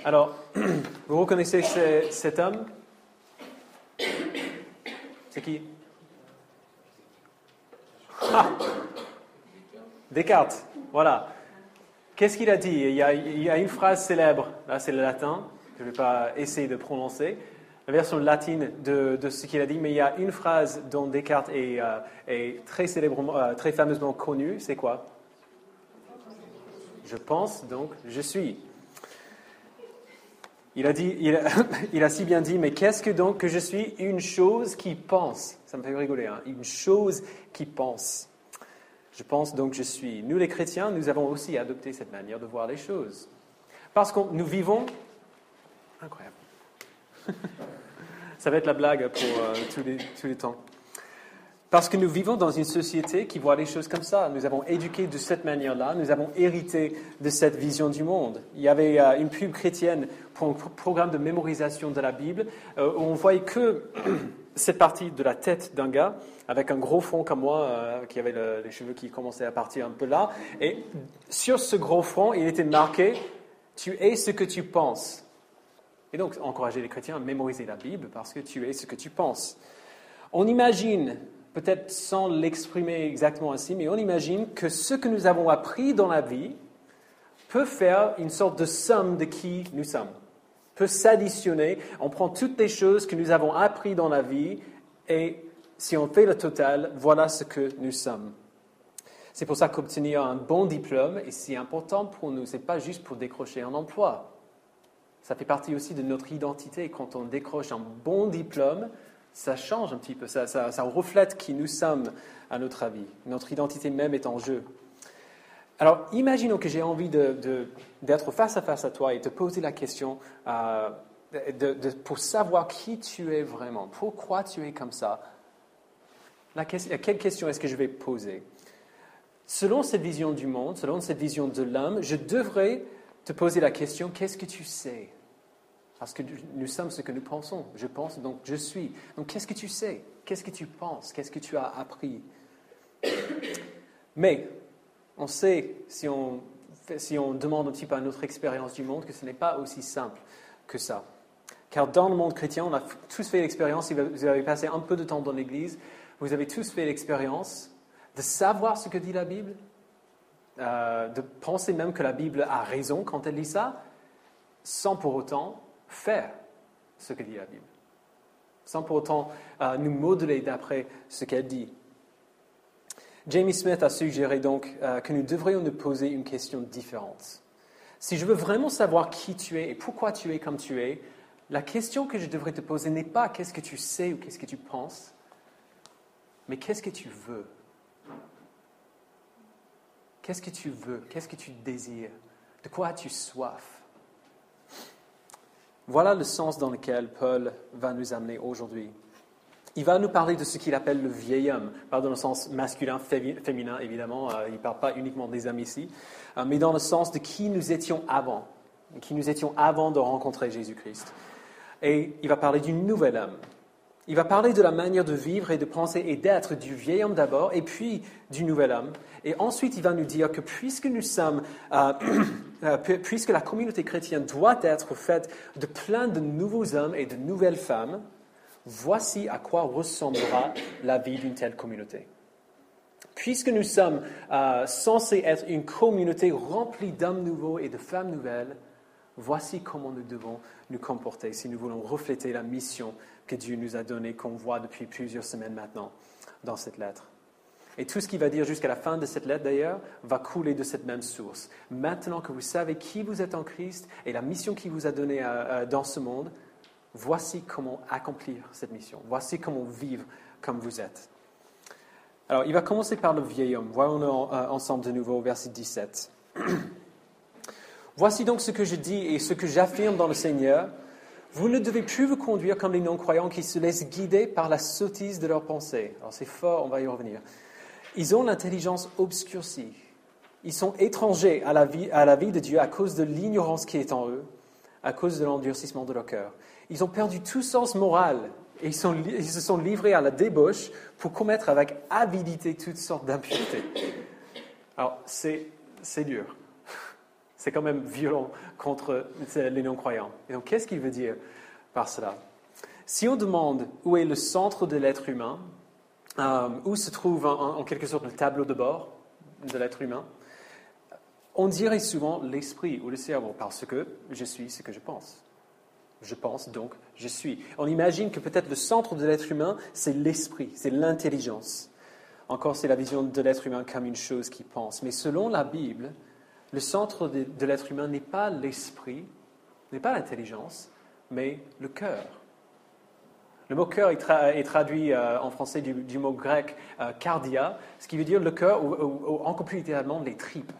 Alors, vous reconnaissez cet homme? C'est qui? Ah! Descartes, voilà. Qu'est-ce qu'il a dit? Il y a une phrase célèbre, là c'est le latin, je ne vais pas essayer de prononcer, la version latine de ce qu'il a dit, mais il y a une phrase dont Descartes est très célèbrement, très fameusement connue, c'est quoi? Je pense, donc je suis. Il a si bien dit, mais qu'est-ce que donc que je suis? Une chose qui pense. Ça me fait rigoler, hein? Une chose qui pense. Je pense donc je suis. Nous les chrétiens, nous avons aussi adopté cette manière de voir les choses. Parce que nous vivons... Incroyable. Ça va être la blague pour tous les temps. Parce que nous vivons dans une société qui voit les choses comme ça. Nous avons éduqué de cette manière-là. Nous avons hérité de cette vision du monde. Il y avait une pub chrétienne pour un programme de mémorisation de la Bible où on voyait que cette partie de la tête d'un gars avec un gros front comme moi, qui avait les cheveux qui commençaient à partir un peu là. Et sur ce gros front, il était marqué « Tu es ce que tu penses ». Et donc, encourager les chrétiens à mémoriser la Bible parce que tu es ce que tu penses. On imagine, peut-être sans l'exprimer exactement ainsi, mais on imagine que ce que nous avons appris dans la vie peut faire une sorte de somme de qui nous sommes, peut s'additionner. On prend toutes les choses que nous avons apprises dans la vie et si on fait le total, voilà ce que nous sommes. C'est pour ça qu'obtenir un bon diplôme est si important pour nous. Ce n'est pas juste pour décrocher un emploi. Ça fait partie aussi de notre identité. Quand on décroche un bon diplôme, ça change un petit peu, ça reflète qui nous sommes à notre avis. Notre identité même est en jeu. Alors, imaginons que j'ai envie d'être face à face à toi et te poser la question pour savoir qui tu es vraiment, pourquoi tu es comme ça. Quelle question est-ce que je vais poser? Selon cette vision du monde, selon cette vision de l'homme, je devrais te poser la question, qu'est-ce que tu sais? Parce que nous sommes ce que nous pensons. Je pense, donc je suis. Donc qu'est-ce que tu sais? Qu'est-ce que tu penses? Qu'est-ce que tu as appris? Mais on sait, si on demande un petit peu à notre expérience du monde, que ce n'est pas aussi simple que ça. Car dans le monde chrétien, on a tous fait l'expérience, si vous avez passé un peu de temps dans l'Église, vous avez tous fait l'expérience de savoir ce que dit la Bible, de penser même que la Bible a raison quand elle dit ça, sans pour autant faire ce que dit la Bible, sans pour autant nous modeler d'après ce qu'elle dit. Jamie Smith a suggéré donc que nous devrions nous poser une question différente. Si je veux vraiment savoir qui tu es et pourquoi tu es comme tu es, la question que je devrais te poser n'est pas qu'est-ce que tu sais ou qu'est-ce que tu penses, mais qu'est-ce que tu veux? Qu'est-ce que tu veux? Qu'est-ce que tu désires? De quoi as-tu soif? Voilà le sens dans lequel Paul va nous amener aujourd'hui. Il va nous parler de ce qu'il appelle le vieil homme, pas dans le sens masculin, féminin évidemment, il ne parle pas uniquement des hommes ici, mais dans le sens de qui nous étions avant de rencontrer Jésus-Christ. Et il va parler du nouvel homme. Il va parler de la manière de vivre et de penser et d'être du vieil homme d'abord, et puis du nouvel homme. Et ensuite, il va nous dire que puisque la communauté chrétienne doit être faite de plein de nouveaux hommes et de nouvelles femmes, voici à quoi ressemblera la vie d'une telle communauté. Puisque nous sommes censés être une communauté remplie d'hommes nouveaux et de femmes nouvelles, voici comment nous devons nous comporter si nous voulons refléter la mission que Dieu nous a donnée, qu'on voit depuis plusieurs semaines maintenant dans cette lettre. Et tout ce qu'il va dire jusqu'à la fin de cette lettre d'ailleurs va couler de cette même source. Maintenant que vous savez qui vous êtes en Christ et la mission qu'il vous a donnée dans ce monde, voici comment accomplir cette mission. Voici comment vivre comme vous êtes. Alors, il va commencer par le vieil homme. Voyons-le ensemble de nouveau au verset 17. Voici donc ce que je dis et ce que j'affirme dans le Seigneur. Vous ne devez plus vous conduire comme les non-croyants qui se laissent guider par la sottise de leurs pensées. Alors c'est fort, on va y revenir. Ils ont l'intelligence obscurcie. Ils sont étrangers à la vie de Dieu à cause de l'ignorance qui est en eux, à cause de l'endurcissement de leur cœur. Ils ont perdu tout sens moral et ils se sont livrés à la débauche pour commettre avec avidité toutes sortes d'impuretés. Alors c'est dur. C'est quand même violent contre les non-croyants. Et donc, qu'est-ce qu'il veut dire par cela? Si on demande où est le centre de l'être humain, où se trouve en quelque sorte le tableau de bord de l'être humain, on dirait souvent l'esprit ou le cerveau, parce que je suis ce que je pense. Je pense, donc je suis. On imagine que peut-être le centre de l'être humain, c'est l'esprit, c'est l'intelligence. Encore, c'est la vision de l'être humain comme une chose qui pense. Mais selon la Bible, le centre de l'être humain n'est pas l'esprit, n'est pas l'intelligence, mais le cœur. Le mot cœur est traduit en français du mot grec cardia, ce qui veut dire le cœur, ou encore plus littéralement les tripes.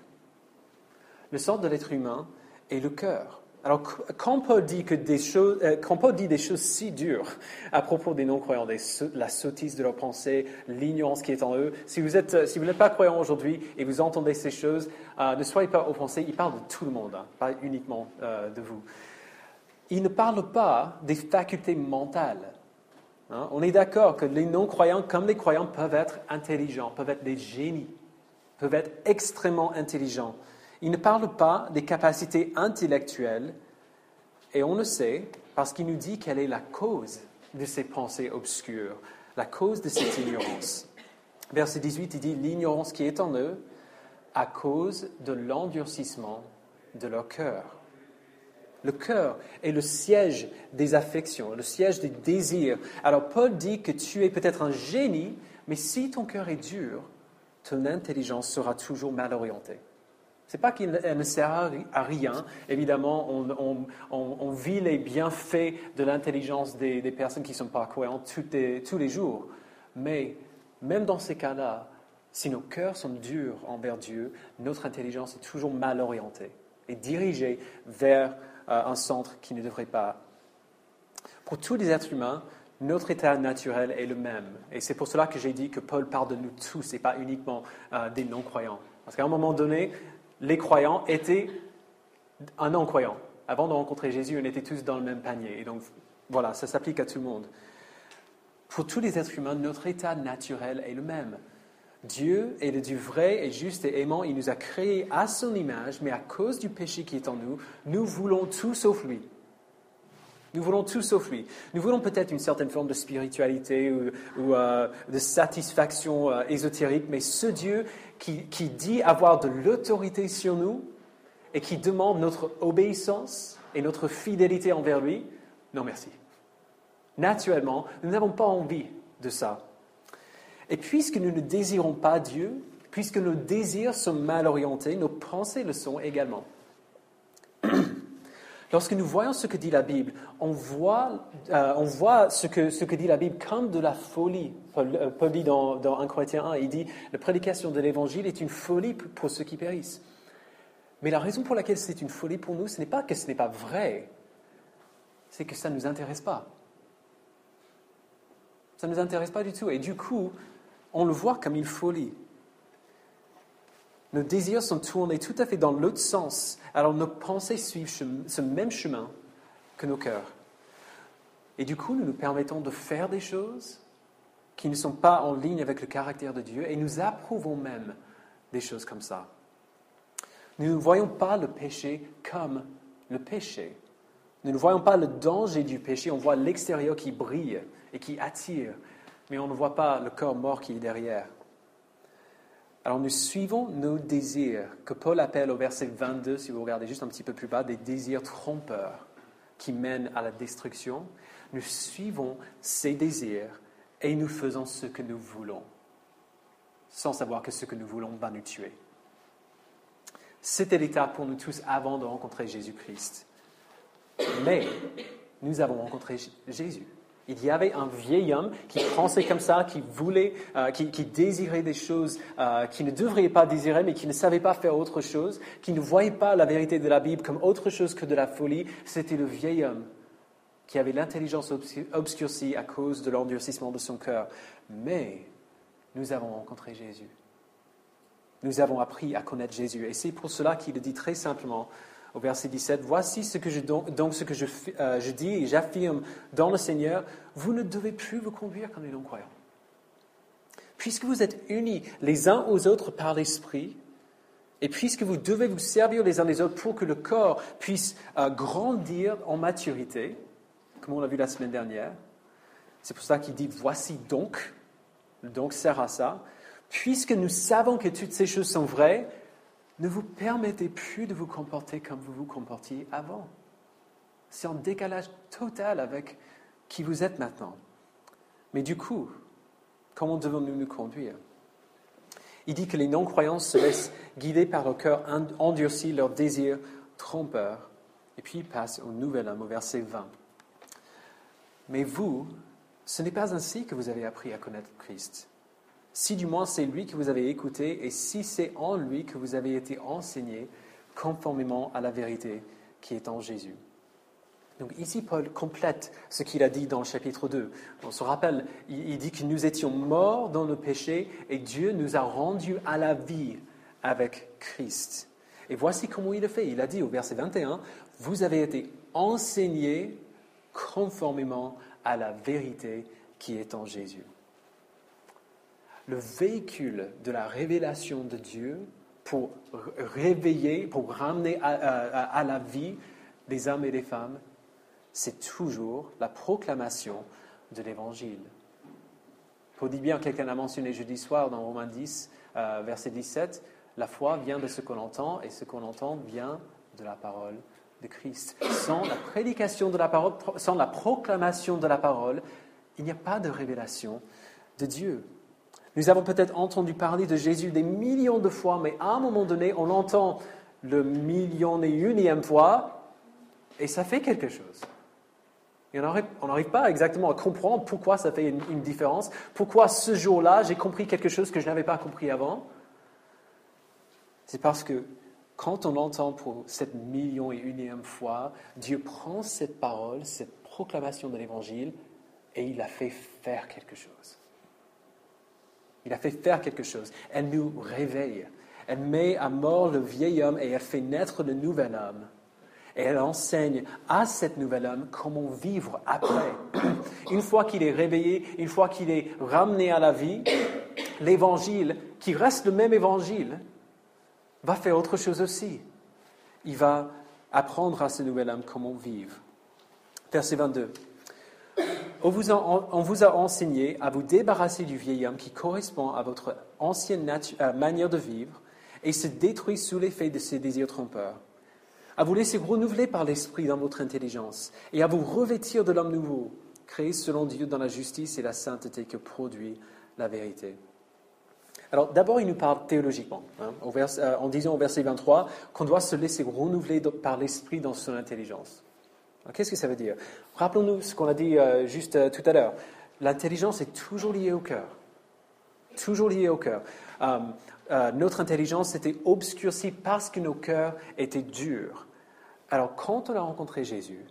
Le centre de l'être humain est le cœur. Alors, quand Paul dit des choses si dures à propos des non-croyants, la sottise de leurs pensées, l'ignorance qui est en eux, si vous n'êtes pas croyant aujourd'hui et vous entendez ces choses, ne soyez pas offensés, il parle de tout le monde, pas uniquement de vous. Il ne parle pas des facultés mentales. On est d'accord que les non-croyants, comme les croyants, peuvent être intelligents, peuvent être des génies, peuvent être extrêmement intelligents. Il ne parle pas des capacités intellectuelles, et on le sait parce qu'il nous dit quelle est la cause de ces pensées obscures, la cause de cette ignorance. Verset 18, il dit « L'ignorance qui est en eux à cause de l'endurcissement de leur cœur. » Le cœur est le siège des affections, le siège des désirs. Alors Paul dit que tu es peut-être un génie, mais si ton cœur est dur, ton intelligence sera toujours mal orientée. Ce n'est pas qu'elle ne sert à rien. Évidemment, on vit les bienfaits de l'intelligence des personnes qui ne sont pas croyantes tous les jours. Mais même dans ces cas-là, si nos cœurs sont durs envers Dieu, notre intelligence est toujours mal orientée et dirigée vers un centre qui ne devrait pas. Pour tous les êtres humains, notre état naturel est le même. Et c'est pour cela que j'ai dit que Paul parle de nous tous et pas uniquement des non-croyants. Parce qu'à un moment donné, les croyants étaient un non-croyant. Avant de rencontrer Jésus, on était tous dans le même panier. Et donc, voilà, ça s'applique à tout le monde. Pour tous les êtres humains, notre état naturel est le même. Dieu est le Dieu vrai et juste et aimant. Il nous a créés à son image, mais à cause du péché qui est en nous, nous voulons tout sauf lui. Nous voulons tout sauf lui. Nous voulons peut-être une certaine forme de spiritualité ou de satisfaction ésotérique, mais ce Dieu qui dit avoir de l'autorité sur nous et qui demande notre obéissance et notre fidélité envers lui, non merci. Naturellement, nous n'avons pas envie de ça. Et puisque nous ne désirons pas Dieu, puisque nos désirs sont mal orientés, nos pensées le sont également. Lorsque nous voyons ce que dit la Bible, on voit ce que dit la Bible comme de la folie. Paul dit dans 1 Corinthiens 1, il dit « La prédication de l'Évangile est une folie pour ceux qui périssent ». Mais la raison pour laquelle c'est une folie pour nous, ce n'est pas que ce n'est pas vrai, c'est que ça ne nous intéresse pas. Ça ne nous intéresse pas du tout. Et du coup, on le voit comme une folie. Nos désirs sont tournés tout à fait dans l'autre sens. Alors nos pensées suivent ce même chemin que nos cœurs. Et du coup, nous nous permettons de faire des choses qui ne sont pas en ligne avec le caractère de Dieu et nous approuvons même des choses comme ça. Nous ne voyons pas le péché comme le péché. Nous ne voyons pas le danger du péché, on voit l'extérieur qui brille et qui attire, mais on ne voit pas le corps mort qui est derrière. Alors nous suivons nos désirs, que Paul appelle au verset 22, si vous regardez juste un petit peu plus bas, des désirs trompeurs qui mènent à la destruction. Nous suivons ces désirs et nous faisons ce que nous voulons, sans savoir que ce que nous voulons va nous tuer. C'était l'état pour nous tous avant de rencontrer Jésus-Christ. Mais nous avons rencontré Jésus. Il y avait un vieil homme qui pensait comme ça, qui voulait, qui désirait des choses qu'il ne devrait pas désirer, mais qui ne savait pas faire autre chose, qui ne voyait pas la vérité de la Bible comme autre chose que de la folie. C'était le vieil homme qui avait l'intelligence obscurcie à cause de l'endurcissement de son cœur. Mais nous avons rencontré Jésus. Nous avons appris à connaître Jésus. Et c'est pour cela qu'il le dit très simplement au verset 17, « Voici ce que je dis et j'affirme dans le Seigneur, vous ne devez plus vous conduire comme les non-croyants. Puisque vous êtes unis les uns aux autres par l'Esprit, Et puisque vous devez vous servir les uns les autres pour que le corps puisse grandir en maturité, comme on l'a vu la semaine dernière, c'est pour ça qu'il dit « voici donc », le donc sert à ça, puisque nous savons que toutes ces choses sont vraies, ne vous permettez plus de vous comporter comme vous vous comportiez avant. C'est en décalage total avec qui vous êtes maintenant. Mais du coup, comment devons-nous nous conduire? Il dit que les non-croyants se laissent guider par leur cœur endurci, leurs désirs trompeurs. Et puis il passe au nouvel homme, au verset 20. Mais vous, ce n'est pas ainsi que vous avez appris à connaître Christ. Si du moins c'est lui que vous avez écouté, et si c'est en lui que vous avez été enseigné, conformément à la vérité qui est en Jésus. Donc ici, Paul complète ce qu'il a dit dans le chapitre 2. On se rappelle, il dit que nous étions morts dans le péché et Dieu nous a rendus à la vie avec Christ. Et voici comment il le fait. Il a dit au verset 21, « Vous avez été enseignés conformément à la vérité qui est en Jésus. » Le véhicule de la révélation de Dieu pour réveiller, pour ramener à la vie des hommes et des femmes, c'est toujours la proclamation de l'Évangile. Pour dire bien, quelqu'un a mentionné jeudi soir dans Romains 10, verset 17, la foi vient de ce qu'on entend et ce qu'on entend vient de la parole de Christ. Sans la prédication de la parole, sans la proclamation de la parole, il n'y a pas de révélation de Dieu. Nous avons peut-être entendu parler de Jésus des millions de fois, mais à un moment donné, on l'entend le 1,001,000e fois et ça fait quelque chose. Et on n'arrive pas exactement à comprendre pourquoi ça fait une différence, pourquoi ce jour-là, j'ai compris quelque chose que je n'avais pas compris avant. C'est parce que quand on l'entend pour cette 1,001,000e fois, Dieu prend cette parole, cette proclamation de l'Évangile, et il la fait faire quelque chose. Il a fait faire quelque chose. Elle nous réveille. Elle met à mort le vieil homme et elle fait naître le nouvel homme. Et elle enseigne à cet nouvel homme comment vivre après. Une fois qu'il est réveillé, une fois qu'il est ramené à la vie, l'évangile, qui reste le même évangile, va faire autre chose aussi. Il va apprendre à ce nouvel homme comment vivre. Verset 22. On vous a enseigné à vous débarrasser du vieil homme qui correspond à votre ancienne manière de vivre et se détruit sous l'effet de ses désirs trompeurs. À vous laisser renouveler par l'esprit dans votre intelligence et à vous revêtir de l'homme nouveau, créé selon Dieu dans la justice et la sainteté que produit la vérité. Alors d'abord, il nous parle théologiquement, en disant au verset 23 qu'on doit se laisser renouveler par l'esprit dans son intelligence. Alors, qu'est-ce que ça veut dire? Rappelons-nous ce qu'on a dit juste tout à l'heure. L'intelligence est toujours liée au cœur. Toujours liée au cœur. Notre intelligence était obscurcie parce que nos cœurs étaient durs. Alors, quand on a rencontré Jésus,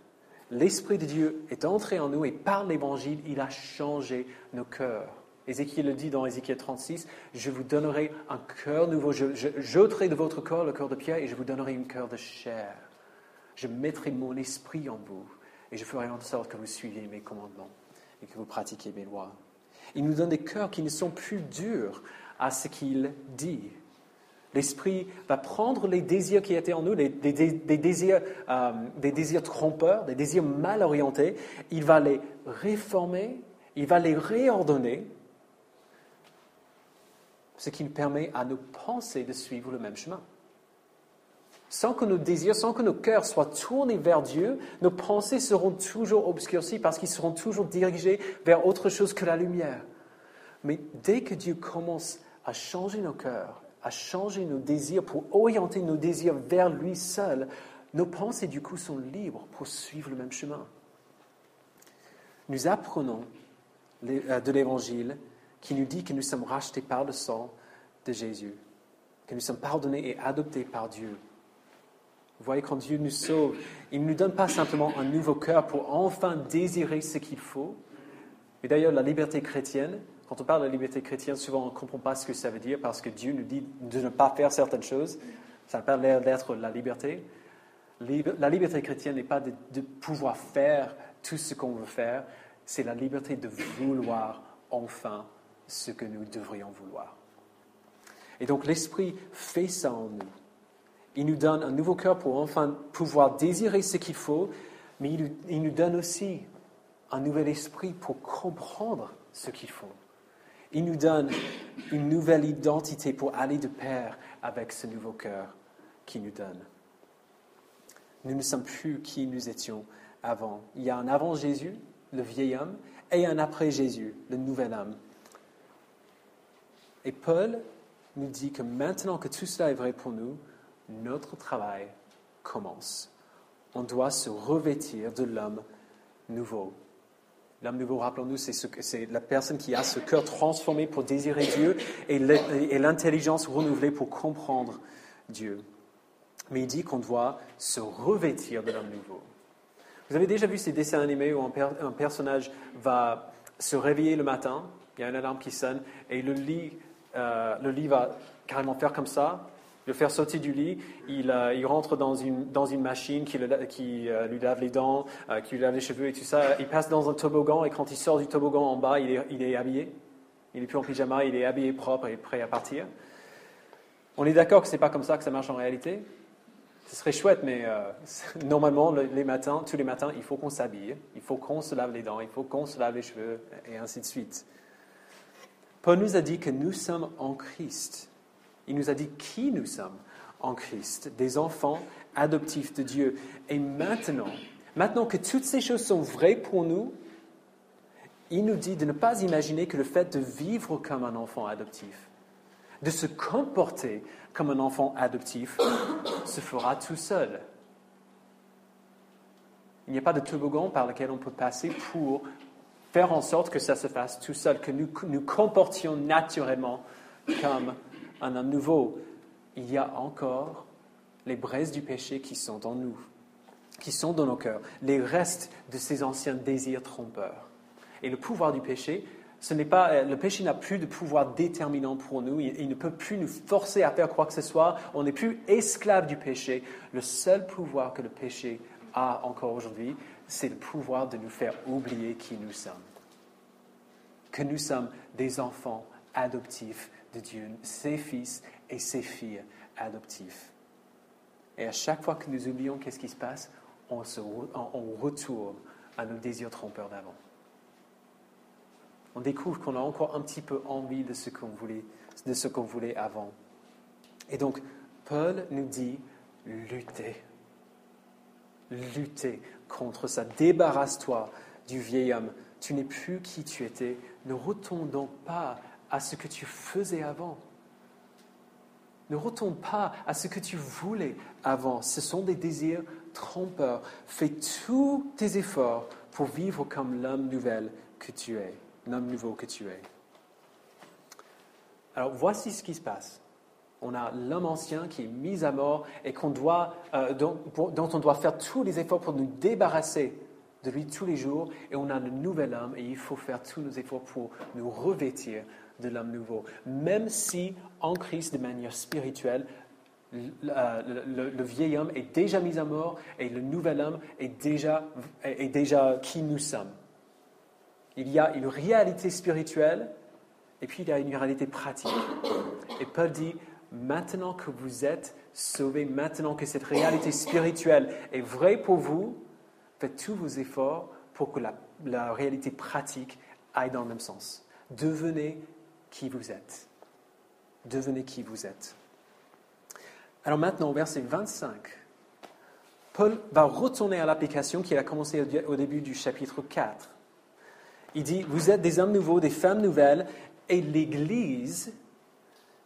l'Esprit de Dieu est entré en nous et par l'Évangile, il a changé nos cœurs. Ézéchiel le dit dans Ézéchiel 36, « Je vous donnerai un cœur nouveau, j'ôterai de votre corps le cœur de pierre et je vous donnerai un cœur de chair. Je mettrai mon esprit en vous et je ferai en sorte que vous suiviez mes commandements et que vous pratiquiez mes lois. » Il nous donne des cœurs qui ne sont plus durs à ce qu'il dit. L'Esprit va prendre les désirs qui étaient en nous, des désirs trompeurs, des désirs mal orientés. Il va les réformer, il va les réordonner, ce qui nous permet à nos pensées de suivre le même chemin. Sans que nos désirs, sans que nos cœurs soient tournés vers Dieu, nos pensées seront toujours obscurcies parce qu'ils seront toujours dirigés vers autre chose que la lumière. Mais dès que Dieu commence à changer nos cœurs, à changer nos désirs pour orienter nos désirs vers lui seul, nos pensées du coup sont libres pour suivre le même chemin. Nous apprenons de l'Évangile qui nous dit que nous sommes rachetés par le sang de Jésus, que nous sommes pardonnés et adoptés par Dieu. Vous voyez, quand Dieu nous sauve, il ne nous donne pas simplement un nouveau cœur pour enfin désirer ce qu'il faut. Et d'ailleurs, la liberté chrétienne, quand on parle de la liberté chrétienne, souvent on ne comprend pas ce que ça veut dire parce que Dieu nous dit de ne pas faire certaines choses. Ça n'a pas l'air d'être la liberté. La liberté chrétienne n'est pas de pouvoir faire tout ce qu'on veut faire, c'est la liberté de vouloir enfin ce que nous devrions vouloir. Et donc l'Esprit fait ça en nous. Il nous donne un nouveau cœur pour enfin pouvoir désirer ce qu'il faut, mais il nous donne aussi un nouvel esprit pour comprendre ce qu'il faut. Il nous donne une nouvelle identité pour aller de pair avec ce nouveau cœur qu'il nous donne. Nous ne sommes plus qui nous étions avant. Il y a un avant Jésus, le vieil homme, et un après Jésus, le nouvel homme. Et Paul nous dit que maintenant que tout cela est vrai pour nous, notre travail commence. On doit se revêtir de l'homme nouveau. L'homme nouveau, rappelons-nous, c'est la personne qui a ce cœur transformé pour désirer Dieu et l'intelligence renouvelée pour comprendre Dieu. Mais il dit qu'on doit se revêtir de l'homme nouveau. Vous avez déjà vu ces dessins animés où un personnage va se réveiller le matin, il y a une alarme qui sonne, et le lit va carrément faire comme ça, le faire sauter du lit, il rentre dans une machine qui lui lave les dents, qui lui lave les cheveux et tout ça. Il passe dans un toboggan et quand il sort du toboggan en bas, il est habillé. Il n'est plus en pyjama, il est habillé propre et prêt à partir. On est d'accord que ce n'est pas comme ça que ça marche en réalité? Ce serait chouette, mais normalement, tous les matins, il faut qu'on s'habille, il faut qu'on se lave les dents, il faut qu'on se lave les cheveux, et ainsi de suite. Paul nous a dit que nous sommes en Christ. Il nous a dit qui nous sommes en Christ, des enfants adoptifs de Dieu. Et maintenant que toutes ces choses sont vraies pour nous, il nous dit de ne pas imaginer que le fait de vivre comme un enfant adoptif, de se comporter comme un enfant adoptif, se fera tout seul. Il n'y a pas de toboggan par lequel on peut passer pour faire en sorte que ça se fasse tout seul, que nous comportions naturellement comme un homme nouveau. Il y a encore les braises du péché qui sont en nous, qui sont dans nos cœurs, les restes de ces anciens désirs trompeurs. Et le pouvoir du péché, le péché n'a plus de pouvoir déterminant pour nous. Il ne peut plus nous forcer à faire quoi que ce soit. On n'est plus esclave du péché. Le seul pouvoir que le péché a encore aujourd'hui, c'est le pouvoir de nous faire oublier qui nous sommes. Que nous sommes des enfants adoptifs de Dieu, ses fils et ses filles adoptifs. Et à chaque fois que nous oublions qu'est-ce qui se passe, on retourne à nos désirs trompeurs d'avant. On découvre qu'on a encore un petit peu envie de ce qu'on voulait avant. Et donc, Paul nous dit, luttez contre ça. Débarrasse-toi du vieil homme. Tu n'es plus qui tu étais. Ne retourne donc pas à ce que tu faisais avant. Ne retourne pas à ce que tu voulais avant. Ce sont des désirs trompeurs. Fais tous tes efforts pour vivre comme l'homme nouveau que tu es. Alors, voici ce qui se passe. On a l'homme ancien qui est mis à mort et dont on doit faire tous les efforts pour nous débarrasser de lui tous les jours. Et on a le nouvel homme et il faut faire tous nos efforts pour nous revêtir de l'homme nouveau. Même si, en Christ, de manière spirituelle, le vieil homme est déjà mis à mort et le nouvel homme est déjà qui nous sommes. Il y a une réalité spirituelle et puis il y a une réalité pratique. Et Paul dit, maintenant que vous êtes sauvés, maintenant que cette réalité spirituelle est vraie pour vous, faites tous vos efforts pour que la réalité pratique aille dans le même sens. Devenez qui vous êtes. Devenez qui vous êtes. Alors maintenant, au verset 25, Paul va retourner à l'application qu'il a commencé au début du chapitre 4. Il dit, vous êtes des hommes nouveaux, des femmes nouvelles, et l'Église,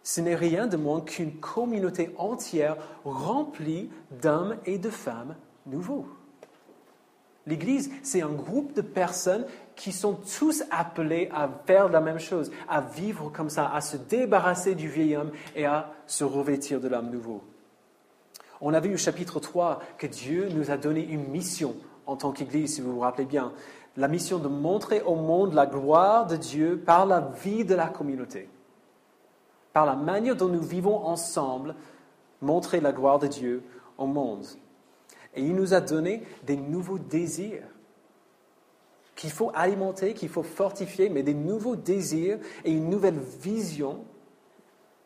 ce n'est rien de moins qu'une communauté entière remplie d'hommes et de femmes nouveaux. L'Église, c'est un groupe de personnes qui sont tous appelés à faire la même chose, à vivre comme ça, à se débarrasser du vieil homme et à se revêtir de l'homme nouveau. On a vu au chapitre 3 que Dieu nous a donné une mission en tant qu'Église, si vous vous rappelez bien. La mission de montrer au monde la gloire de Dieu par la vie de la communauté. Par la manière dont nous vivons ensemble, montrer la gloire de Dieu au monde. Et il nous a donné des nouveaux désirs qu'il faut alimenter, qu'il faut fortifier, mais des nouveaux désirs et une nouvelle vision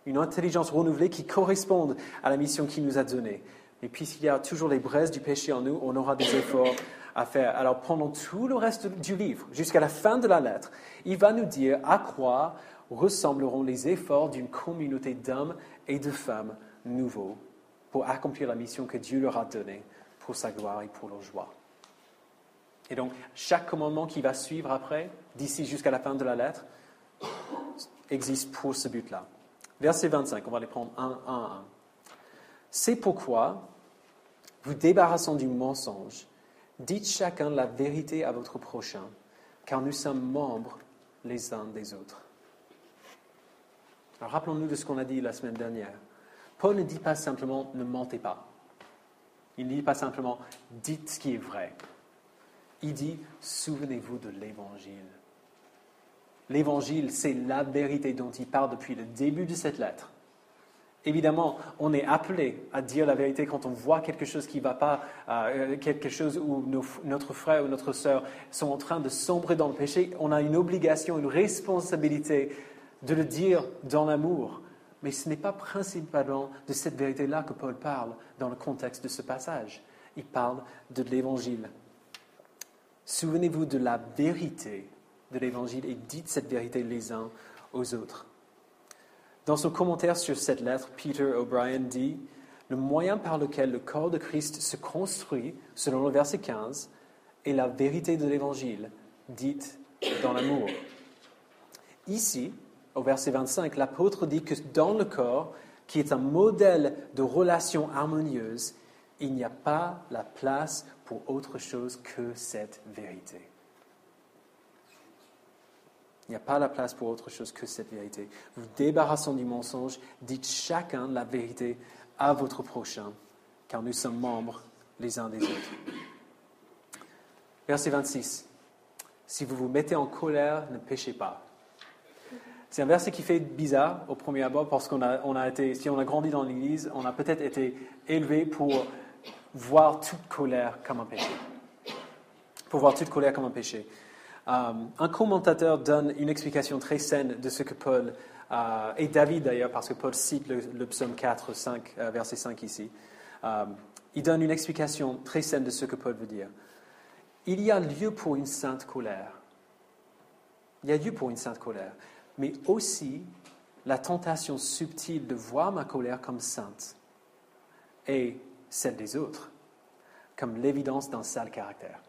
une intelligence renouvelée qui corresponde à la mission qu'il nous a donnée. Mais puisqu'il y a toujours les braises du péché en nous, on aura des efforts à faire. Alors pendant tout le reste du livre, jusqu'à la fin de la lettre, il va nous dire à quoi ressembleront les efforts d'une communauté d'hommes et de femmes nouveaux pour accomplir la mission que Dieu leur a donnée pour sa gloire et pour leur joie. Et donc, chaque commandement qui va suivre après, d'ici jusqu'à la fin de la lettre, existe pour ce but-là. Verset 25, on va les prendre un à un. C'est pourquoi, vous débarrassant du mensonge, dites chacun la vérité à votre prochain, car nous sommes membres les uns des autres. Alors, rappelons-nous de ce qu'on a dit la semaine dernière. Paul ne dit pas simplement « ne mentez pas ». Il ne dit pas simplement « dites ce qui est vrai ». Il dit « souvenez-vous de l'Évangile ». L'Évangile, c'est la vérité dont il parle depuis le début de cette lettre. Évidemment, on est appelé à dire la vérité quand on voit quelque chose qui ne va pas, quelque chose où notre frère ou notre sœur sont en train de sombrer dans le péché. On a une obligation, une responsabilité de le dire dans l'amour. Mais ce n'est pas principalement de cette vérité-là que Paul parle dans le contexte de ce passage. Il parle de l'Évangile. Souvenez-vous de la vérité de l'Évangile et dites cette vérité les uns aux autres. Dans son commentaire sur cette lettre, Peter O'Brien dit « Le moyen par lequel le corps de Christ se construit, selon le verset 15, est la vérité de l'Évangile, dite dans l'amour. » Ici, au verset 25, l'apôtre dit que dans le corps, qui est un modèle de relation harmonieuse, il n'y a pas la place pour autre chose que cette vérité. Il n'y a pas la place pour autre chose que cette vérité. Vous débarrassant du mensonge, dites chacun la vérité à votre prochain, car nous sommes membres les uns des autres. Verset 26. Si vous vous mettez en colère, ne péchez pas. C'est un verset qui fait bizarre au premier abord parce si on a grandi dans l'Église, on a peut-être été élevé pour voir toute colère comme un péché. Pour voir toute colère comme un péché. Un commentateur donne une explication très saine de ce que Paul, et David d'ailleurs, parce que Paul cite le psaume 4, 5, verset 5 ici, il donne une explication très saine de ce que Paul veut dire. Il y a lieu pour une sainte colère. Il y a lieu pour une sainte colère, mais aussi la tentation subtile de voir ma colère comme sainte et celle des autres comme l'évidence d'un sale caractère.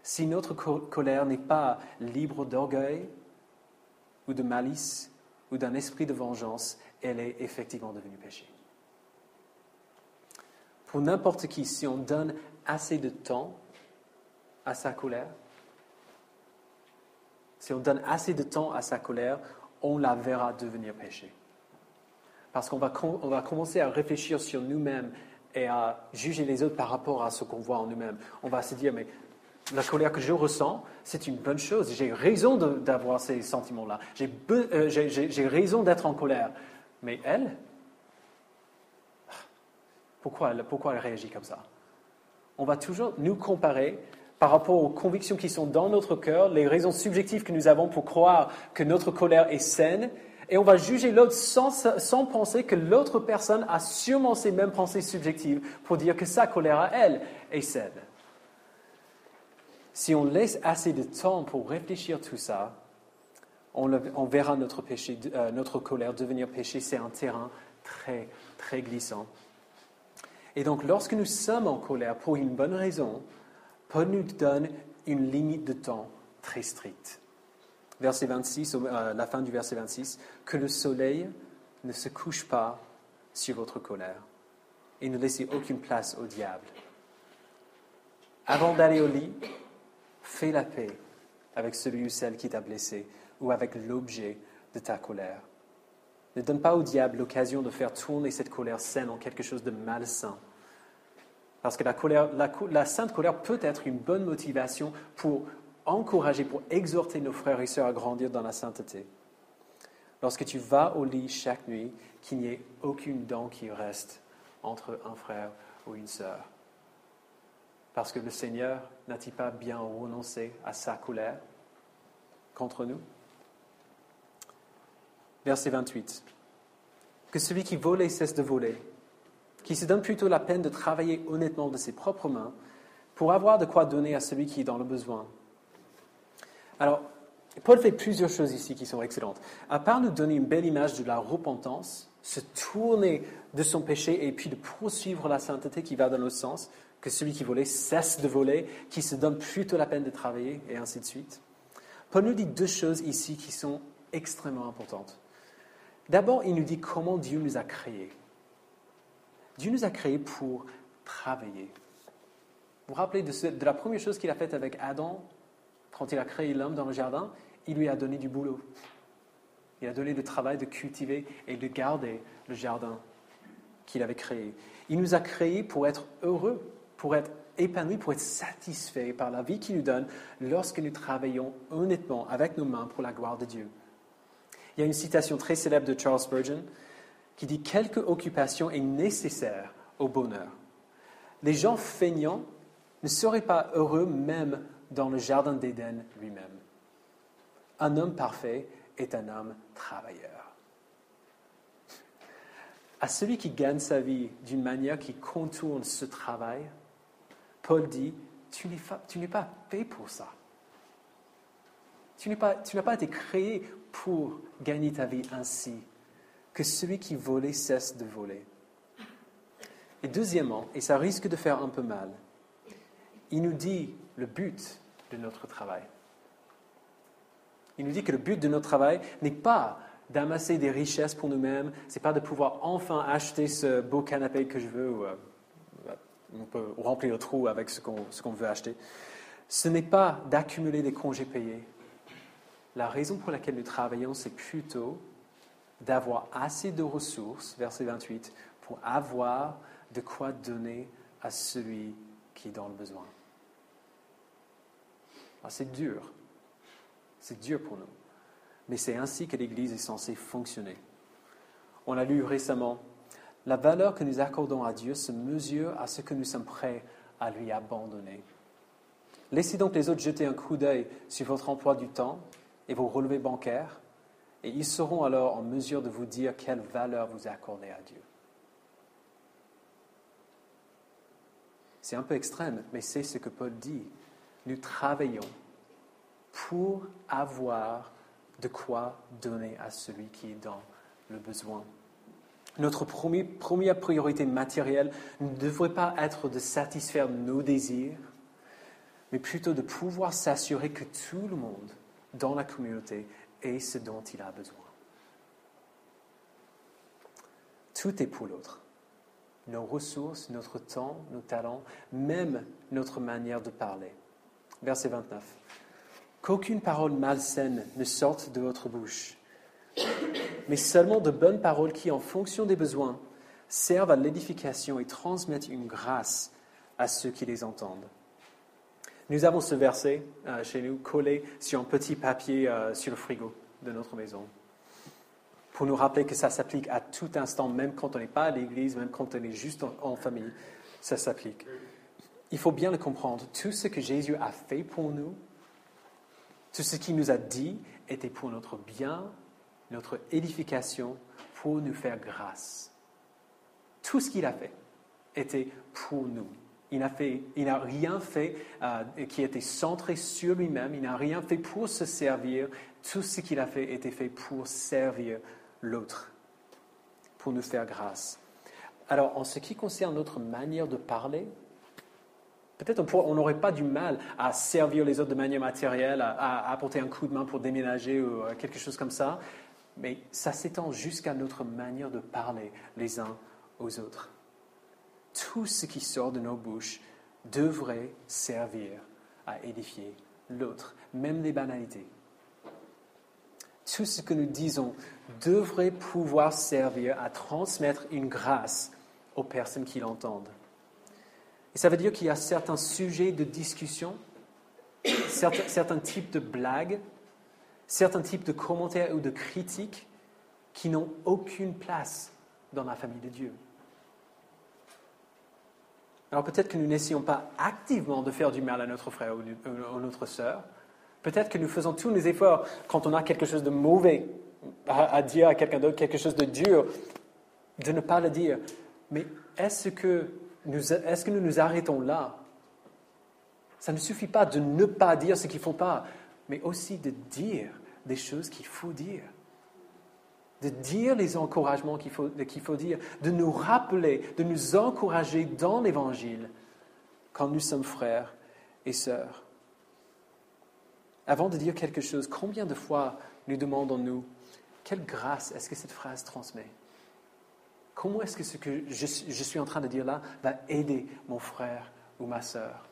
Si notre colère n'est pas libre d'orgueil ou de malice ou d'un esprit de vengeance, elle est effectivement devenue péché. Pour n'importe qui, si on donne assez de temps à sa colère, on la verra devenir péché. Parce qu'on va commencer à réfléchir sur nous-mêmes et à juger les autres par rapport à ce qu'on voit en nous-mêmes. On va se dire, mais la colère que je ressens, c'est une bonne chose. J'ai raison d'avoir ces sentiments-là. J'ai raison d'être en colère. Mais elle, pourquoi elle réagit comme ça? On va toujours nous comparer par rapport aux convictions qui sont dans notre cœur, les raisons subjectives que nous avons pour croire que notre colère est saine, et on va juger l'autre sans penser que l'autre personne a sûrement ces mêmes pensées subjectives pour dire que sa colère à elle est saine. Si on laisse assez de temps pour réfléchir tout ça, on verra notre colère devenir péché. C'est un terrain très, très glissant. Et donc, lorsque nous sommes en colère pour une bonne raison, Paul nous donne une limite de temps très stricte. Verset 26, la fin du verset 26, « Que le soleil ne se couche pas sur votre colère et ne laissez aucune place au diable. Avant d'aller au lit, fais la paix avec celui ou celle qui t'a blessé ou avec l'objet de ta colère. Ne donne pas au diable l'occasion de faire tourner cette colère saine en quelque chose de malsain. Parce que la sainte colère peut être une bonne motivation pour encourager, pour exhorter nos frères et sœurs à grandir dans la sainteté. Lorsque tu vas au lit chaque nuit, qu'il n'y ait aucune dent qui reste entre un frère ou une sœur. Parce que le Seigneur n'a-t-il pas bien renoncé à sa colère contre nous? Verset 28. que celui qui volait cesse de voler, qui se donne plutôt la peine de travailler honnêtement de ses propres mains pour avoir de quoi donner à celui qui est dans le besoin. Alors, Paul fait plusieurs choses ici qui sont excellentes. À part nous donner une belle image de la repentance, se tourner de son péché et puis de poursuivre la sainteté qui va dans l'autre sens, que celui qui volait cesse de voler, qui se donne plutôt la peine de travailler, et ainsi de suite. Paul nous dit deux choses ici qui sont extrêmement importantes. D'abord, il nous dit comment Dieu nous a créés. Dieu nous a créés pour travailler. Vous vous rappelez de la première chose qu'il a faite avec Adam, quand il a créé l'homme dans le jardin? Il lui a donné du boulot. Il a donné le travail de cultiver et de garder le jardin qu'il avait créé. Il nous a créés pour être heureux, pour être épanouis, pour être satisfaits par la vie qu'il nous donne lorsque nous travaillons honnêtement avec nos mains pour la gloire de Dieu. Il y a une citation très célèbre de Charles Spurgeon qui dit « Quelque occupation est nécessaire au bonheur. Les gens feignants ne seraient pas heureux même dans le jardin d'Éden lui-même. Un homme parfait est un homme travailleur. » À celui qui gagne sa vie d'une manière qui contourne ce travail, Paul dit, tu n'es pas fait pour ça. Tu n'as pas été créé pour gagner ta vie ainsi, que celui qui volait cesse de voler. Et deuxièmement, et ça risque de faire un peu mal, il nous dit le but de notre travail. Il nous dit que le but de notre travail n'est pas d'amasser des richesses pour nous-mêmes, c'est pas de pouvoir enfin acheter ce beau canapé que je veux, ou on peut remplir le trou avec ce qu'on veut acheter. Ce n'est pas d'accumuler des congés payés. La raison pour laquelle nous travaillons, c'est plutôt d'avoir assez de ressources, verset 28, pour avoir de quoi donner à celui qui est dans le besoin. Alors, c'est dur pour nous, mais c'est ainsi que l'Église est censée fonctionner. On a lu récemment, la valeur que nous accordons à Dieu se mesure à ce que nous sommes prêts à lui abandonner. Laissez donc les autres jeter un coup d'œil sur votre emploi du temps et vos relevés bancaires, et ils seront alors en mesure de vous dire quelle valeur vous accordez à Dieu. C'est un peu extrême, mais c'est ce que Paul dit. Nous travaillons pour avoir de quoi donner à celui qui est dans le besoin. Notre première priorité matérielle ne devrait pas être de satisfaire nos désirs, mais plutôt de pouvoir s'assurer que tout le monde dans la communauté ait ce dont il a besoin. Tout est pour l'autre. Nos ressources, notre temps, nos talents, même notre manière de parler. Verset 29. Qu'aucune parole malsaine ne sorte de votre bouche, mais seulement de bonnes paroles qui, en fonction des besoins, servent à l'édification et transmettent une grâce à ceux qui les entendent. Nous avons ce verset chez nous collé sur un petit papier sur le frigo de notre maison pour nous rappeler que ça s'applique à tout instant, même quand on n'est pas à l'église, même quand on est juste en famille, ça s'applique. Il faut bien le comprendre. Tout ce que Jésus a fait pour nous, tout ce qu'il nous a dit était pour notre bien, notre édification, pour nous faire grâce. Tout ce qu'il a fait était pour nous. Il n'a rien fait qui était centré sur lui-même. Il n'a rien fait pour se servir. Tout ce qu'il a fait était fait pour servir l'autre, pour nous faire grâce. Alors, en ce qui concerne notre manière de parler, peut-être on n'aurait pas du mal à servir les autres de manière matérielle, à apporter un coup de main pour déménager ou quelque chose comme ça, mais ça s'étend jusqu'à notre manière de parler les uns aux autres. Tout ce qui sort de nos bouches devrait servir à édifier l'autre, même les banalités. Tout ce que nous disons devrait pouvoir servir à transmettre une grâce aux personnes qui l'entendent. Et ça veut dire qu'il y a certains sujets de discussion, certains types de blagues, certains types de commentaires ou de critiques qui n'ont aucune place dans la famille de Dieu. Alors peut-être que nous n'essayons pas activement de faire du mal à notre frère ou à notre sœur. Peut-être que nous faisons tous nos efforts quand on a quelque chose de mauvais à dire à quelqu'un d'autre, quelque chose de dur. de ne pas le dire. Mais est-ce que nous nous arrêtons là? Ça ne suffit pas de ne pas dire ce qu'il ne faut pas, mais aussi de dire des choses qu'il faut dire. De dire les encouragements qu'il faut dire, de nous rappeler, de nous encourager dans l'Évangile quand nous sommes frères et sœurs. Avant de dire quelque chose, combien de fois nous demandons-nous quelle grâce est-ce que cette phrase transmet? Comment est-ce que ce que je suis en train de dire là va aider mon frère ou ma sœur?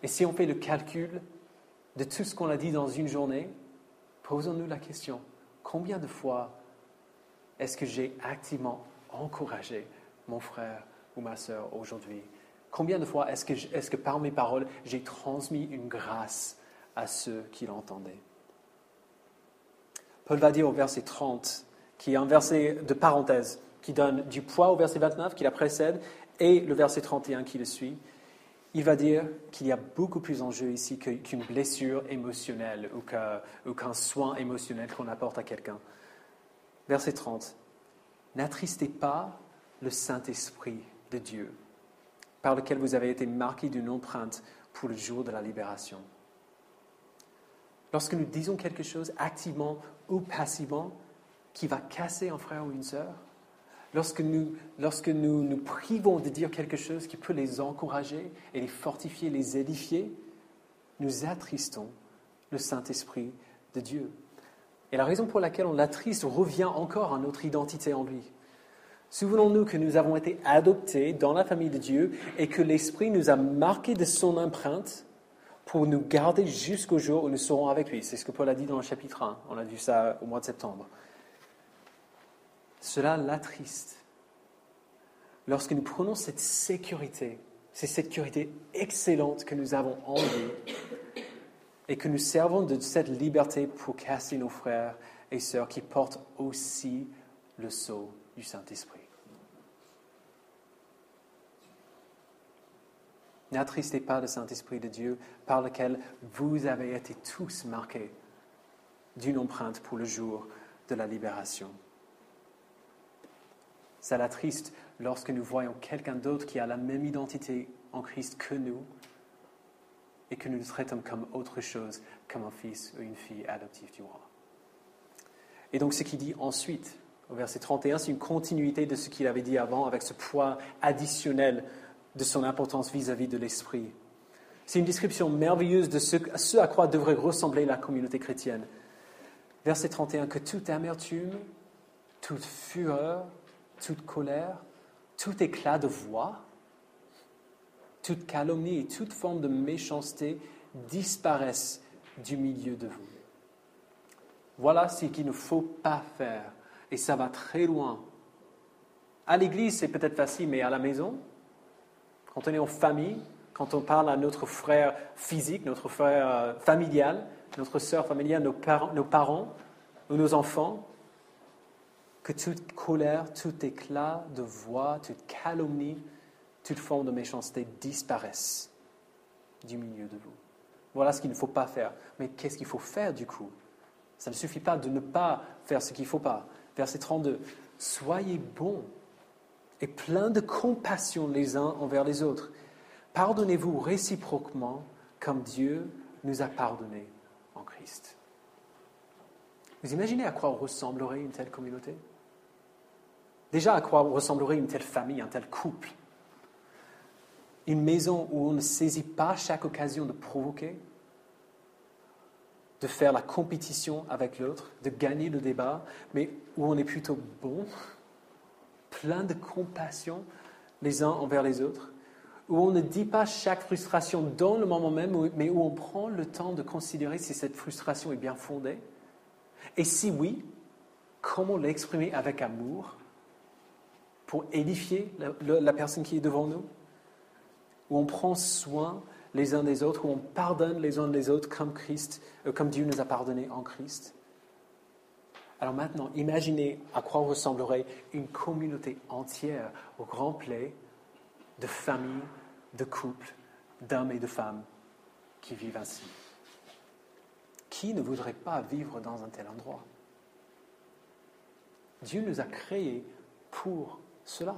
Et si on fait le calcul de tout ce qu'on a dit dans une journée, posons-nous la question, combien de fois est-ce que j'ai activement encouragé mon frère ou ma sœur aujourd'hui? Combien de fois est-ce que par mes paroles, j'ai transmis une grâce à ceux qui l'entendaient? Paul va dire au verset 30, qui est un verset de parenthèse, qui donne du poids au verset 29 qui la précède et le verset 31 qui le suit. Il va dire qu'il y a beaucoup plus en jeu ici qu'une blessure émotionnelle ou qu'un soin émotionnel qu'on apporte à quelqu'un. Verset 30. N'attristez pas le Saint-Esprit de Dieu, par lequel vous avez été marqués d'une empreinte pour le jour de la libération. Lorsque nous disons quelque chose activement ou passivement qui va casser un frère ou une sœur, lorsque nous nous privons de dire quelque chose qui peut les encourager et les fortifier, les édifier, nous attristons le Saint-Esprit de Dieu. Et la raison pour laquelle on l'attriste revient encore à notre identité en lui. Souvenons-nous que nous avons été adoptés dans la famille de Dieu et que l'Esprit nous a marqués de son empreinte pour nous garder jusqu'au jour où nous serons avec lui. C'est ce que Paul a dit dans le chapitre 1. On a vu ça au mois de septembre. Cela l'attriste. Lorsque nous prenons cette sécurité excellente que nous avons en lui, et que nous servons de cette liberté pour casser nos frères et sœurs qui portent aussi le sceau du Saint-Esprit. N'attristez pas le Saint-Esprit de Dieu par lequel vous avez été tous marqués d'une empreinte pour le jour de la libération. Ça l'attriste lorsque nous voyons quelqu'un d'autre qui a la même identité en Christ que nous et que nous le traitons comme autre chose, comme un fils ou une fille adoptive du roi. Et donc ce qu'il dit ensuite, au verset 31, c'est une continuité de ce qu'il avait dit avant avec ce poids additionnel de son importance vis-à-vis de l'esprit. C'est une description merveilleuse de ce à quoi devrait ressembler la communauté chrétienne. Verset 31, que toute amertume, toute fureur, toute colère, tout éclat de voix, toute calomnie et toute forme de méchanceté disparaissent du milieu de vous. Voilà ce qu'il ne faut pas faire. Et ça va très loin. À l'église, c'est peut-être facile, mais à la maison, quand on est en famille, quand on parle à notre frère physique, notre frère familial, notre sœur familiale, nos parents ou nos enfants, que toute colère, tout éclat de voix, toute calomnie, toute forme de méchanceté disparaissent du milieu de vous. Voilà ce qu'il ne faut pas faire. Mais qu'est-ce qu'il faut faire du coup? Ça ne suffit pas de ne pas faire ce qu'il ne faut pas. Verset 32. Soyez bons et pleins de compassion les uns envers les autres. Pardonnez-vous réciproquement comme Dieu nous a pardonnés en Christ. Vous imaginez à quoi ressemblerait une telle communauté? Déjà, à quoi ressemblerait une telle famille, un tel couple? Une maison où on ne saisit pas chaque occasion de provoquer, de faire la compétition avec l'autre, de gagner le débat, mais où on est plutôt bon, plein de compassion les uns envers les autres, où on ne dit pas chaque frustration dans le moment même, mais où on prend le temps de considérer si cette frustration est bien fondée, et si oui, comment l'exprimer avec amour pour édifier la personne qui est devant nous, où on prend soin les uns des autres, où on pardonne les uns des autres comme Dieu nous a pardonnés en Christ. Alors maintenant, imaginez à quoi ressemblerait une communauté entière remplie de familles, de couples, d'hommes et de femmes qui vivent ainsi. Qui ne voudrait pas vivre dans un tel endroit? Dieu nous a créés pour cela.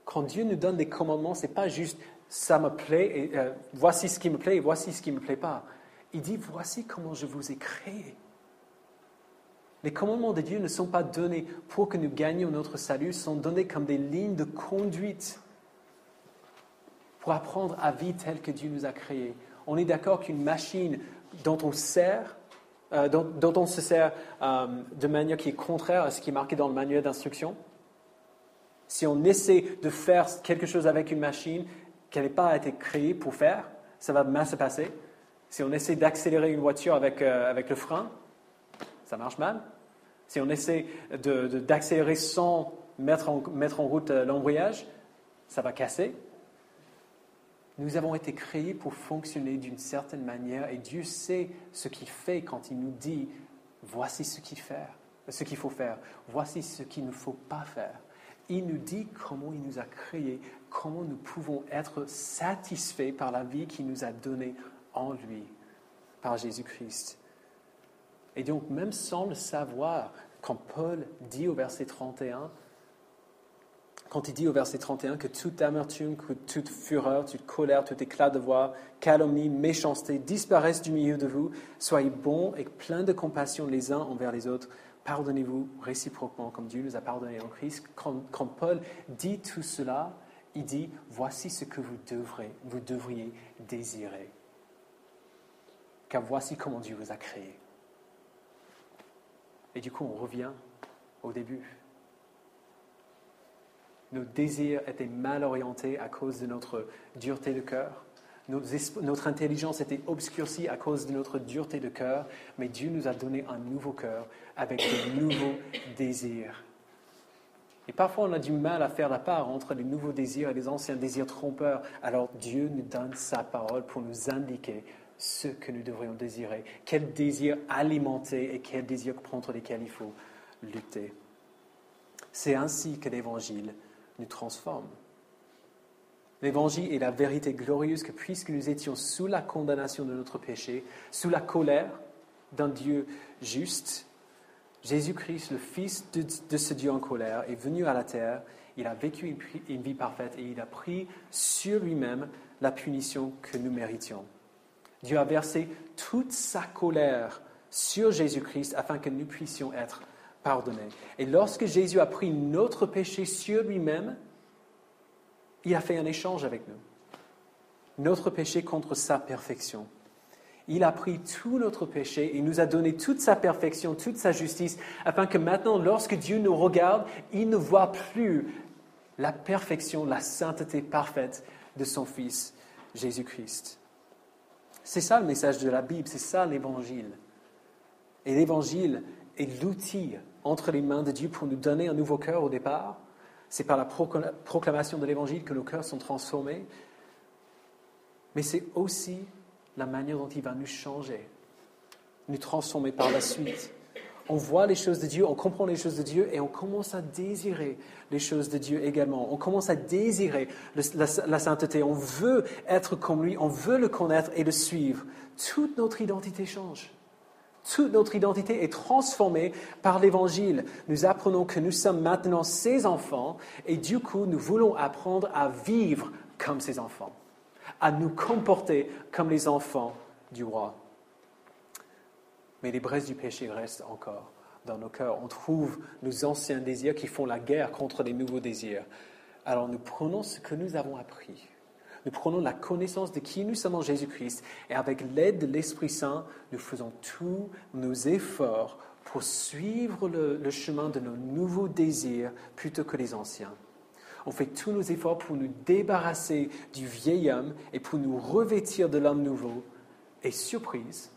Quand Dieu nous donne des commandements, ce n'est pas juste « ça me plaît, et voici ce qui me plaît et voici ce qui ne me plaît pas ». Il dit « voici comment je vous ai créé ». Les commandements de Dieu ne sont pas donnés pour que nous gagnions notre salut, ils sont donnés comme des lignes de conduite pour apprendre à vivre tel que Dieu nous a créés. On est d'accord qu'une machine dont on se sert de manière qui est contraire à ce qui est marqué dans le manuel d'instruction, si on essaie de faire quelque chose avec une machine qu'elle n'a pas été créée pour faire, ça va mal se passer. Si on essaie d'accélérer une voiture avec le frein, ça marche mal. Si on essaie d'accélérer sans mettre en route l'embrayage, ça va casser. Nous avons été créés pour fonctionner d'une certaine manière et Dieu sait ce qu'il fait quand il nous dit « voici ce qu'il faut faire, voici ce qu'il ne faut pas faire ». Il nous dit comment il nous a créés, comment nous pouvons être satisfaits par la vie qu'il nous a donnée en lui, par Jésus-Christ. Et donc, même sans le savoir, quand Paul dit au verset 31, quand il dit au verset 31 que toute amertume, que toute fureur, toute colère, tout éclat de voix, calomnie, méchanceté disparaissent du milieu de vous, soyez bons et pleins de compassion les uns envers les autres, pardonnez-vous réciproquement comme Dieu nous a pardonné en Christ. Quand Paul dit tout cela, il dit « voici ce que vous devriez désirer, car voici comment Dieu vous a créé ». Et du coup, on revient au début. Nos désirs étaient mal orientés à cause de notre dureté de cœur. Notre intelligence était obscurcie à cause de notre dureté de cœur, mais Dieu nous a donné un nouveau cœur avec de nouveaux désirs. Et parfois, on a du mal à faire la part entre les nouveaux désirs et les anciens désirs trompeurs. Alors Dieu nous donne sa parole pour nous indiquer ce que nous devrions désirer, quels désirs alimenter et quels désirs contre lesquels il faut lutter. C'est ainsi que l'Évangile nous transforme. L'Évangile est la vérité glorieuse que puisque nous étions sous la condamnation de notre péché, sous la colère d'un Dieu juste, Jésus-Christ, le Fils de ce Dieu en colère, est venu à la terre, il a vécu une vie parfaite et il a pris sur lui-même la punition que nous méritions. Dieu a versé toute sa colère sur Jésus-Christ afin que nous puissions être pardonnés. Et lorsque Jésus a pris notre péché sur lui-même, il a fait un échange avec nous. Notre péché contre sa perfection. Il a pris tout notre péché et nous a donné toute sa perfection, toute sa justice, afin que maintenant, lorsque Dieu nous regarde, il ne voit plus la perfection, la sainteté parfaite de son Fils, Jésus-Christ. C'est ça le message de la Bible, c'est ça l'Évangile. Et l'Évangile est l'outil entre les mains de Dieu pour nous donner un nouveau cœur au départ. C'est par la proclamation de l'Évangile que nos cœurs sont transformés. Mais c'est aussi la manière dont il va nous changer, nous transformer par la suite. On voit les choses de Dieu, on comprend les choses de Dieu et on commence à désirer les choses de Dieu également. On commence à désirer la sainteté. On veut être comme lui, on veut le connaître et le suivre. Toute notre identité change. Toute notre identité est transformée par l'Évangile. Nous apprenons que nous sommes maintenant ses enfants et du coup, nous voulons apprendre à vivre comme ses enfants, à nous comporter comme les enfants du roi. Mais les braises du péché restent encore dans nos cœurs. On trouve nos anciens désirs qui font la guerre contre les nouveaux désirs. Alors nous prenons ce que nous avons appris. Nous prenons la connaissance de qui nous sommes en Jésus-Christ et avec l'aide de l'Esprit Saint, nous faisons tous nos efforts pour suivre le chemin de nos nouveaux désirs plutôt que les anciens. On fait tous nos efforts pour nous débarrasser du vieil homme et pour nous revêtir de l'homme nouveau. Et surprise,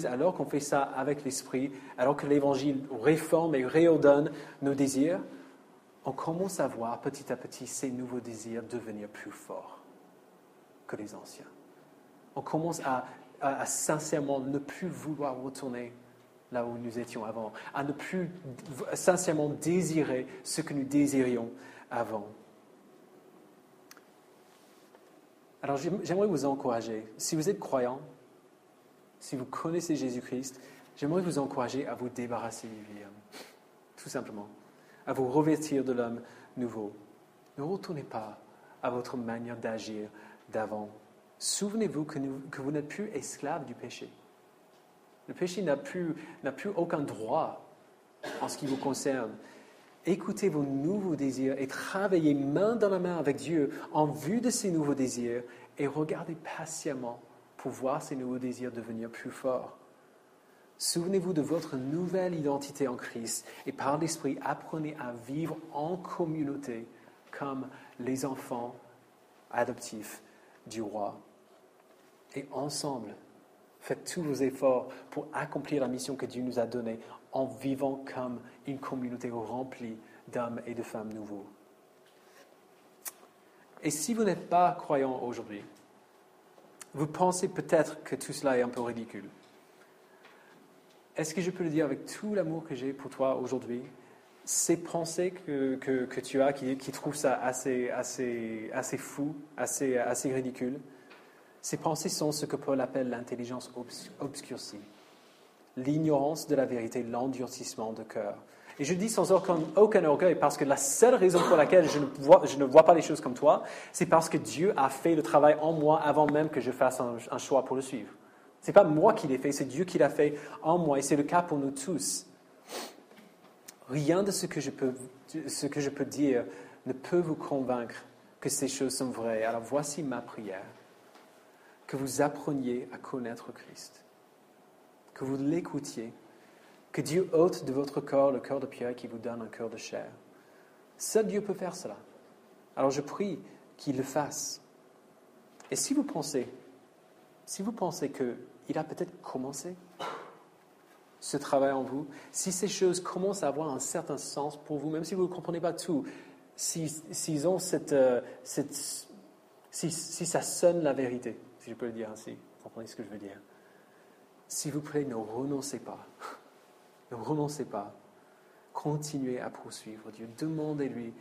alors qu'on fait ça avec l'Esprit, alors que l'Évangile réforme et réordonne nos désirs, on commence à voir petit à petit ces nouveaux désirs devenir plus forts que les anciens. On commence à sincèrement ne plus vouloir retourner là où nous étions avant, à ne plus sincèrement désirer ce que nous désirions avant. Alors j'aimerais vous encourager, si vous êtes croyant, si vous connaissez Jésus-Christ, j'aimerais vous encourager à vous débarrasser du vieil homme. tout simplement, à vous revêtir de l'homme nouveau. Ne retournez pas à votre manière d'agir d'avant. Souvenez-vous que vous n'êtes plus esclave du péché. Le péché n'a plus aucun droit en ce qui vous concerne. Écoutez vos nouveaux désirs et travaillez main dans la main avec Dieu en vue de ces nouveaux désirs et regardez patiemment pour voir ces nouveaux désirs devenir plus forts. Souvenez-vous de votre nouvelle identité en Christ et par l'Esprit, apprenez à vivre en communauté comme les enfants adoptifs du roi. Et ensemble, faites tous vos efforts pour accomplir la mission que Dieu nous a donnée en vivant comme une communauté remplie d'hommes et de femmes nouveaux. Et si vous n'êtes pas croyant aujourd'hui, vous pensez peut-être que tout cela est un peu ridicule. Est-ce que je peux le dire avec tout l'amour que j'ai pour toi aujourd'hui? Ces pensées que tu as, qui trouvent ça assez fou, assez ridicule, ces pensées sont ce que Paul appelle l'intelligence obscurcie, l'ignorance de la vérité, l'endurcissement de cœur. Et je dis sans aucun orgueil, parce que la seule raison pour laquelle je ne vois pas les choses comme toi, c'est parce que Dieu a fait le travail en moi avant même que je fasse un choix pour le suivre. Ce n'est pas moi qui l'ai fait, c'est Dieu qui l'a fait en moi, et c'est le cas pour nous tous. Rien de ce que je peux dire ne peut vous convaincre que ces choses sont vraies. Alors voici ma prière, que vous appreniez à connaître Christ, que vous l'écoutiez, que Dieu ôte de votre corps le cœur de pierre qui vous donne un cœur de chair. Seul Dieu peut faire cela. Alors je prie qu'il le fasse. Et si vous pensez qu'il a peut-être commencé ce travail en vous, si ces choses commencent à avoir un certain sens pour vous, même si vous ne comprenez pas tout, si ça sonne la vérité, si je peux le dire ainsi, vous comprenez ce que je veux dire. S'il vous plaît, ne renoncez pas. Ne renoncez pas. Continuez à poursuivre Dieu. Demandez-lui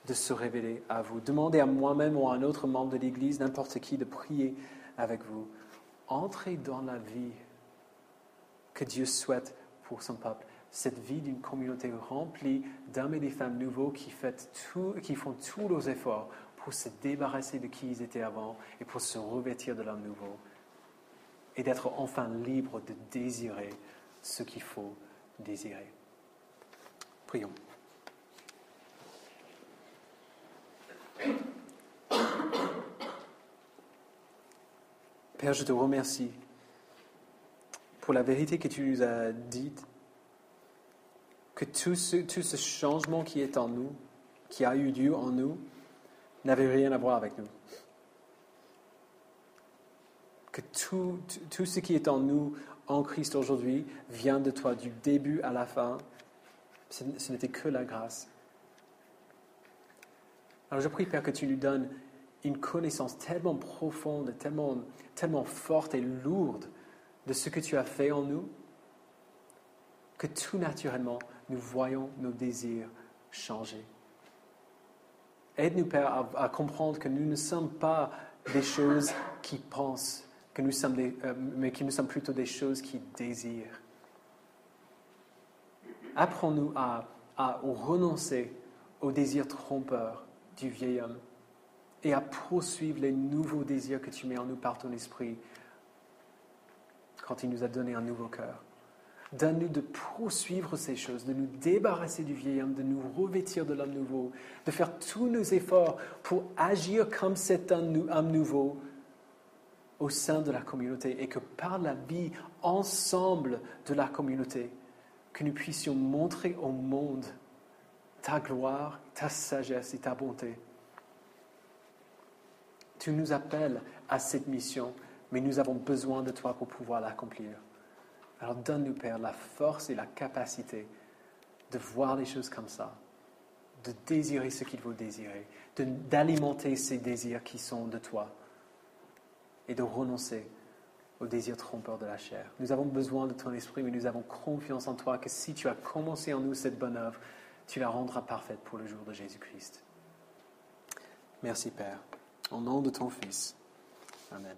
de se révéler à vous. Demandez à moi-même ou à un autre membre de l'Église, n'importe qui, de prier avec vous. Entrez dans la vie que Dieu souhaite pour son peuple. Cette vie d'une communauté remplie d'hommes et de femmes nouveaux qui font tous leurs efforts pour se débarrasser de qui ils étaient avant et pour se revêtir de l'homme nouveau. Et d'être enfin libre de désirer ce qu'il faut désirer. Prions. Père, je te remercie pour la vérité que tu nous as dite, que tout ce changement qui est en nous, qui a eu lieu en nous, n'avait rien à voir avec nous. Que tout ce qui est en nous, en Christ aujourd'hui, vient de toi du début à la fin. Ce n'était que la grâce. Alors je prie, Père, que tu nous donnes une connaissance tellement profonde, tellement forte et lourde de ce que tu as fait en nous, que tout naturellement, nous voyons nos désirs changer. Aide-nous, Père, à comprendre que nous ne sommes pas des choses qui pensent, mais que nous sommes plutôt des choses qui désirent. Apprends-nous à renoncer aux désirs trompeurs du vieil homme et à poursuivre les nouveaux désirs que tu mets en nous par ton esprit quand il nous a donné un nouveau cœur. Donne-nous de poursuivre ces choses, de nous débarrasser du vieil homme, de nous revêtir de l'homme nouveau, de faire tous nos efforts pour agir comme cet homme nouveau au sein de la communauté et que par la vie ensemble de la communauté, que nous puissions montrer au monde ta gloire, ta sagesse et ta bonté. Tu nous appelles à cette mission, mais nous avons besoin de toi pour pouvoir l'accomplir. Alors donne-nous, Père, la force et la capacité de voir les choses comme ça, de désirer ce qu'il faut désirer, d'alimenter ces désirs qui sont de toi et de renoncer aux désirs trompeurs de la chair. Nous avons besoin de ton esprit, mais nous avons confiance en toi que si tu as commencé en nous cette bonne œuvre, tu la rendras parfaite pour le jour de Jésus-Christ. Merci, Père. Au nom de ton Fils. Amen.